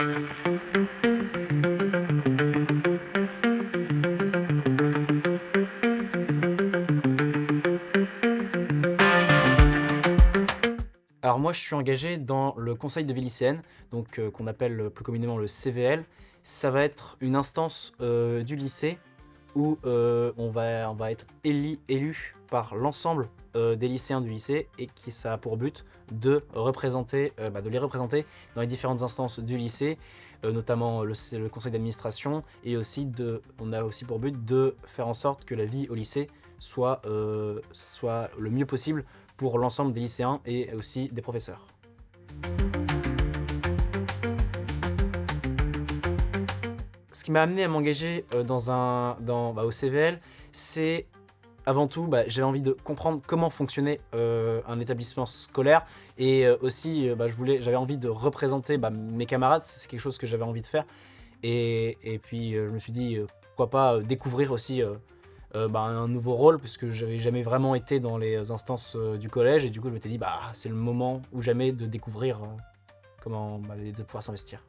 Alors moi, je suis engagé dans le conseil de vie lycéenne, donc qu'on appelle plus communément le CVL. Ça va être une instance du lycée où on va être élu par l'ensemble des lycéens du lycée et qui ça a pour but de représenter, de les représenter dans les différentes instances du lycée, notamment le conseil d'administration, et aussi on a aussi pour but de faire en sorte que la vie au lycée soit le mieux possible pour l'ensemble des lycéens et aussi des professeurs. Ce qui m'a amené à m'engager au CVL, c'est avant tout, j'avais envie de comprendre comment fonctionnait un établissement scolaire, et aussi j'avais envie de représenter mes camarades. C'est quelque chose que j'avais envie de faire, et puis je me suis dit pourquoi pas découvrir aussi un nouveau rôle, parce que j'avais jamais vraiment été dans les instances du collège, et du coup je m'étais dit c'est le moment ou jamais de découvrir comment de pouvoir s'investir.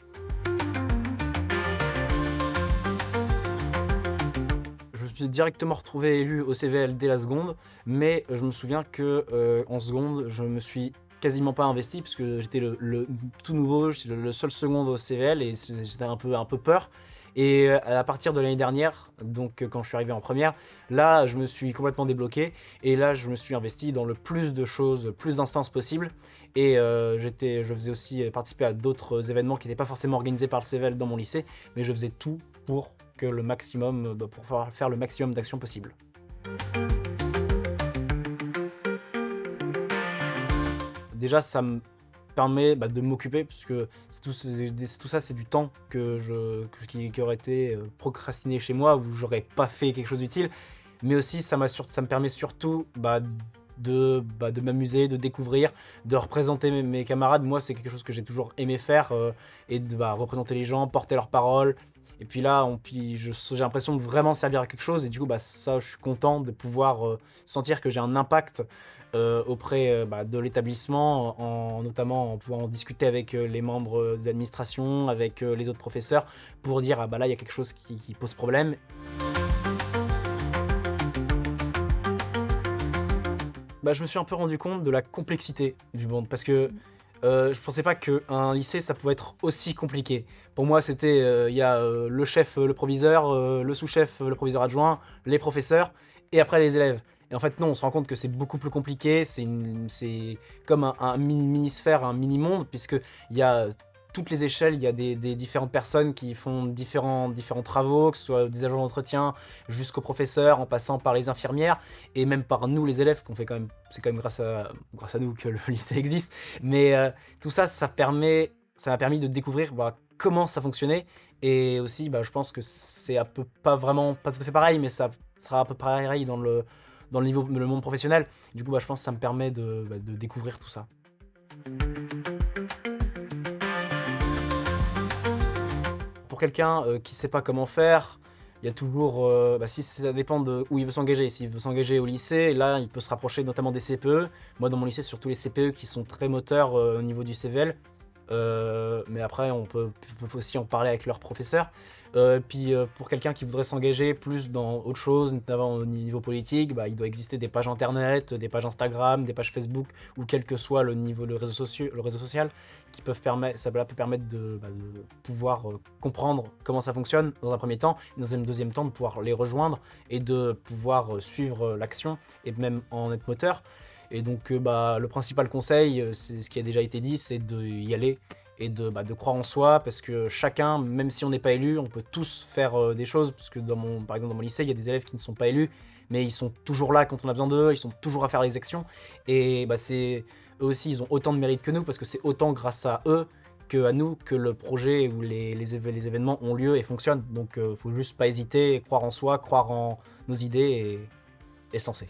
Je me suis directement retrouvé élu au CVL dès la seconde, mais je me souviens que en seconde, je me suis quasiment pas investi parce que j'étais le tout nouveau, j'étais le seul seconde au CVL, et j'étais un peu peur. Et à partir de l'année dernière, donc quand je suis arrivé en première, là je me suis complètement débloqué, et là je me suis investi dans le plus de choses, plus d'instances possibles, et je faisais aussi participer à d'autres événements qui n'étaient pas forcément organisés par le CVL dans mon lycée, mais je faisais tout pour que le maximum, pour pouvoir faire le maximum d'actions possibles. Déjà, ça me permet de m'occuper, parce que tout ça, c'est du temps qui aurait été procrastiné chez moi, où j'aurais pas fait quelque chose d'utile. Mais aussi, ça me permet surtout de m'amuser, de découvrir, de représenter mes camarades. Moi, c'est quelque chose que j'ai toujours aimé faire, et de représenter les gens, porter leurs paroles. Et puis là, j'ai l'impression de vraiment servir à quelque chose, et du coup, ça, je suis content de pouvoir sentir que j'ai un impact auprès de l'établissement, notamment en pouvant en discuter avec les membres de l'administration, avec les autres professeurs, pour dire là, il y a quelque chose qui pose problème. Je me suis un peu rendu compte de la complexité du monde, parce que je pensais pas qu'un lycée ça pouvait être aussi compliqué. Pour moi, c'était il y a le chef, le proviseur, le sous-chef, le proviseur adjoint, les professeurs, et après les élèves. Et en fait non, on se rend compte que c'est beaucoup plus compliqué. C'est comme un mini-sphère, un mini-monde, puisque il y a toutes les échelles, il y a des différentes personnes qui font différents travaux, que ce soit des agents d'entretien jusqu'aux professeurs, en passant par les infirmières, et même par nous les élèves, qu'on fait quand même, c'est quand même grâce à nous que le lycée existe. Mais tout ça, ça m'a permis de découvrir comment ça fonctionnait, et aussi je pense que c'est pas tout à fait pareil, mais ça sera un peu pareil dans le monde professionnel. Du coup, je pense que ça me permet de découvrir tout ça. Pour quelqu'un qui sait pas comment faire, il y a toujours, si ça dépend de où il veut s'engager. S'il veut s'engager au lycée, là, il peut se rapprocher notamment des CPE. Moi, dans mon lycée, c'est surtout les CPE qui sont très moteurs au niveau du CVL. Mais après, on peut aussi en parler avec leurs professeurs. Puis pour quelqu'un qui voudrait s'engager plus dans autre chose, notamment au niveau politique, il doit exister des pages internet, des pages Instagram, des pages Facebook, ou quel que soit le réseau social, ça peut permettre de pouvoir comprendre comment ça fonctionne dans un premier temps, et dans un deuxième temps de pouvoir les rejoindre et de pouvoir suivre l'action et même en être moteur. Et donc le principal conseil, c'est ce qui a déjà été dit, c'est d'y aller et de croire en soi, parce que chacun, même si on n'est pas élu, on peut tous faire des choses, parce que par exemple dans mon lycée, il y a des élèves qui ne sont pas élus, mais ils sont toujours là quand on a besoin d'eux, ils sont toujours à faire les actions, et eux aussi, ils ont autant de mérite que nous, parce que c'est autant grâce à eux qu'à nous que le projet ou les événements ont lieu et fonctionnent. Donc faut juste pas hésiter, croire en soi, croire en nos idées, et se lancer.